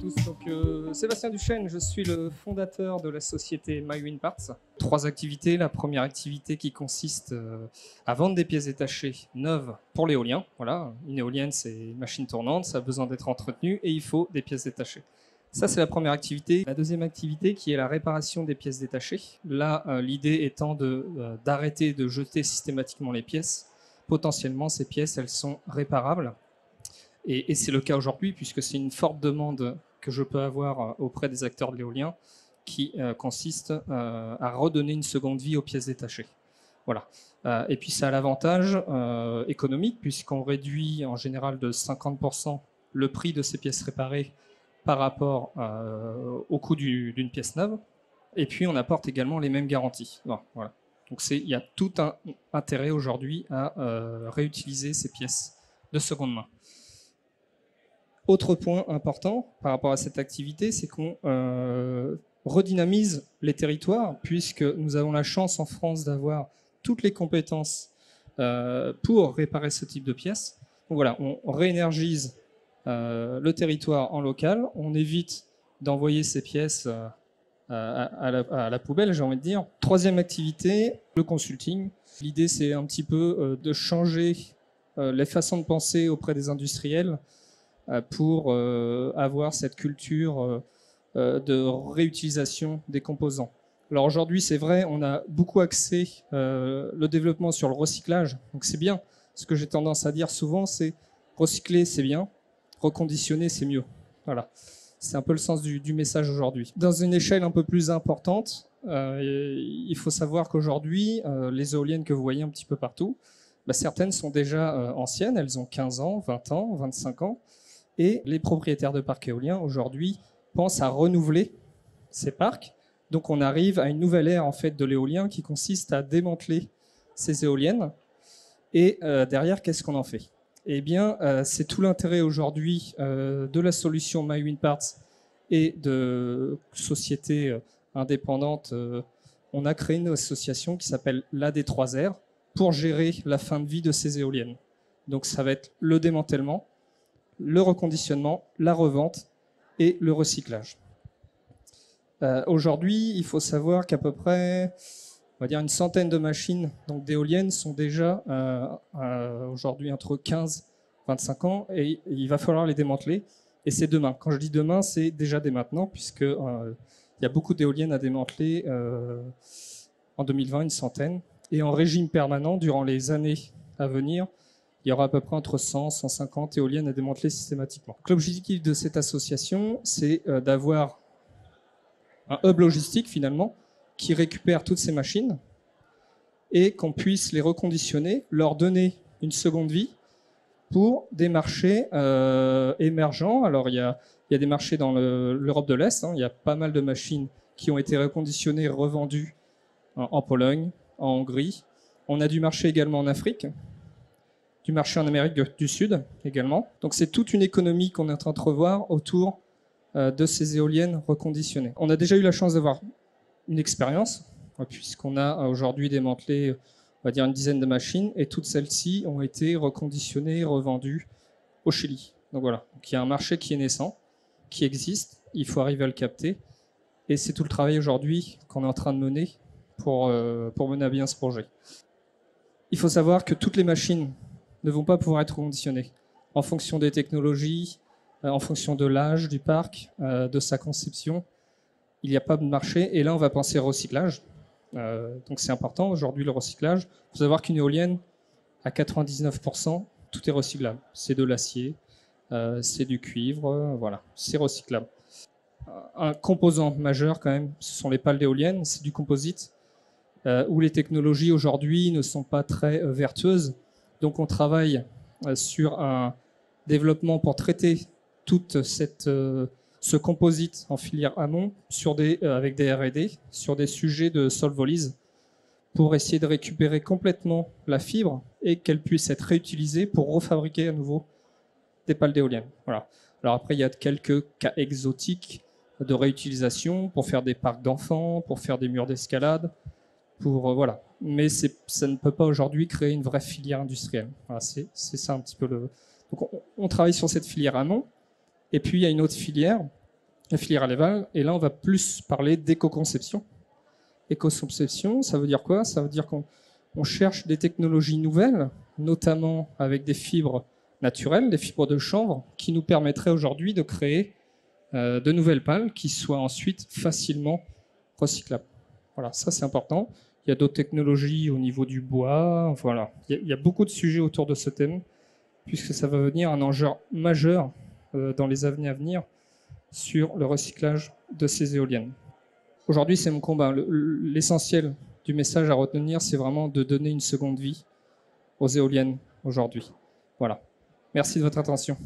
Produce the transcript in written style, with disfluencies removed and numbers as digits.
tous. Sébastien Duchesne, je suis le fondateur de la société MyWinParts. 3 activités. La première activité qui consiste à vendre des pièces détachées neuves pour l'éolien. Voilà, une éolienne, c'est une machine tournante, ça a besoin d'être entretenu et il faut des pièces détachées. Ça, c'est la première activité. La deuxième activité qui est la réparation des pièces détachées. Là, l'idée étant d'arrêter de jeter systématiquement les pièces. Potentiellement, ces pièces, elles sont réparables. Et c'est le cas aujourd'hui, puisque c'est une forte demande que je peux avoir auprès des acteurs de l'éolien qui consiste à redonner une seconde vie aux pièces détachées. Voilà. Et puis ça a l'avantage économique, puisqu'on réduit en général de 50% le prix de ces pièces réparées par rapport au coût d'une pièce neuve. Et puis on apporte également les mêmes garanties. Voilà. Donc il y a tout un intérêt aujourd'hui à réutiliser ces pièces de seconde main. Autre point important par rapport à cette activité, c'est qu'on redynamise les territoires, puisque nous avons la chance en France d'avoir toutes les compétences pour réparer ce type de pièces. Donc voilà, on réénergise le territoire en local, on évite d'envoyer ces pièces à la poubelle, j'ai envie de dire. Troisième activité, le consulting. L'idée, c'est un petit peu de changer les façons de penser auprès des industriels pour avoir cette culture de réutilisation des composants. Alors aujourd'hui, c'est vrai, on a beaucoup axé le développement sur le recyclage, donc c'est bien. Ce que j'ai tendance à dire souvent, c'est recycler, c'est bien, reconditionner, c'est mieux. Voilà, c'est un peu le sens du message aujourd'hui. Dans une échelle un peu plus importante, il faut savoir qu'aujourd'hui, les éoliennes que vous voyez un petit peu partout, certaines sont déjà anciennes, elles ont 15 ans, 20 ans, 25 ans. Et les propriétaires de parcs éoliens, aujourd'hui, pensent à renouveler ces parcs. Donc on arrive à une nouvelle ère en fait, de l'éolien qui consiste à démanteler ces éoliennes. Et derrière, qu'est-ce qu'on en fait? Eh bien, c'est tout l'intérêt aujourd'hui de la solution MyWinParts et de sociétés indépendantes. On a créé une association qui s'appelle l'AD3R pour gérer la fin de vie de ces éoliennes. Donc ça va être le démantèlement, le reconditionnement, la revente et le recyclage. Aujourd'hui, il faut savoir qu'à peu près, on va dire une centaine de machines donc d'éoliennes sont déjà aujourd'hui entre 15 et 25 ans et il va falloir les démanteler. Et c'est demain. Quand je dis demain, c'est déjà dès maintenant puisque il y a beaucoup d'éoliennes à démanteler en 2020, une centaine. Et en régime permanent, durant les années à venir, il y aura à peu près entre 100 et 150 éoliennes à démanteler systématiquement. L'objectif de cette association, c'est d'avoir un hub logistique finalement qui récupère toutes ces machines et qu'on puisse les reconditionner, leur donner une seconde vie pour des marchés émergents. Alors il y a des marchés dans l'Europe de l'Est, il y a pas mal de machines qui ont été reconditionnées, revendues en Pologne, en Hongrie. On a du marché également en Afrique, du marché en Amérique du Sud également. Donc c'est toute une économie qu'on est en train de revoir autour de ces éoliennes reconditionnées. On a déjà eu la chance d'avoir une expérience, puisqu'on a aujourd'hui démantelé, on va dire, une dizaine de machines, et toutes celles-ci ont été reconditionnées, revendues au Chili. Donc voilà, donc il y a un marché qui est naissant, qui existe, il faut arriver à le capter, et c'est tout le travail aujourd'hui qu'on est en train de mener pour mener à bien ce projet. Il faut savoir que toutes les machines ne vont pas pouvoir être reconditionnées en fonction des technologies, en fonction de l'âge du parc, de sa conception. Il n'y a pas de marché. Et là, on va penser recyclage. Donc c'est important aujourd'hui le recyclage. Il faut savoir qu'une éolienne, à 99%, tout est recyclable. C'est de l'acier, c'est du cuivre, voilà, c'est recyclable. Un composant majeur quand même, ce sont les pales d'éoliennes, c'est du composite, où les technologies aujourd'hui ne sont pas très vertueuses. Donc on travaille sur un développement pour traiter toute ce composite en filière amont avec des R&D sur des sujets de solvolyse pour essayer de récupérer complètement la fibre et qu'elle puisse être réutilisée pour refabriquer à nouveau des pales d'éoliennes. Voilà. Alors après, il y a quelques cas exotiques de réutilisation pour faire des parcs d'enfants, pour faire des murs d'escalade, voilà. Mais ça ne peut pas aujourd'hui créer une vraie filière industrielle. Voilà, c'est ça un petit peu le. Donc on travaille sur cette filière amont. Et puis il y a une autre filière la filière Aléval. Et là, on va plus parler d'éco-conception. Éco-conception, ça veut dire quoi? Ça veut dire qu'on cherche des technologies nouvelles, notamment avec des fibres naturelles, des fibres de chanvre, qui nous permettraient aujourd'hui de créer de nouvelles pales qui soient ensuite facilement recyclables. Voilà, ça c'est important. Il y a d'autres technologies au niveau du bois. Voilà, il y a beaucoup de sujets autour de ce thème, puisque ça va venir un enjeu majeur dans les années à venir sur le recyclage de ces éoliennes. Aujourd'hui, c'est mon combat. L'essentiel du message à retenir, c'est vraiment de donner une seconde vie aux éoliennes aujourd'hui. Voilà. Merci de votre attention.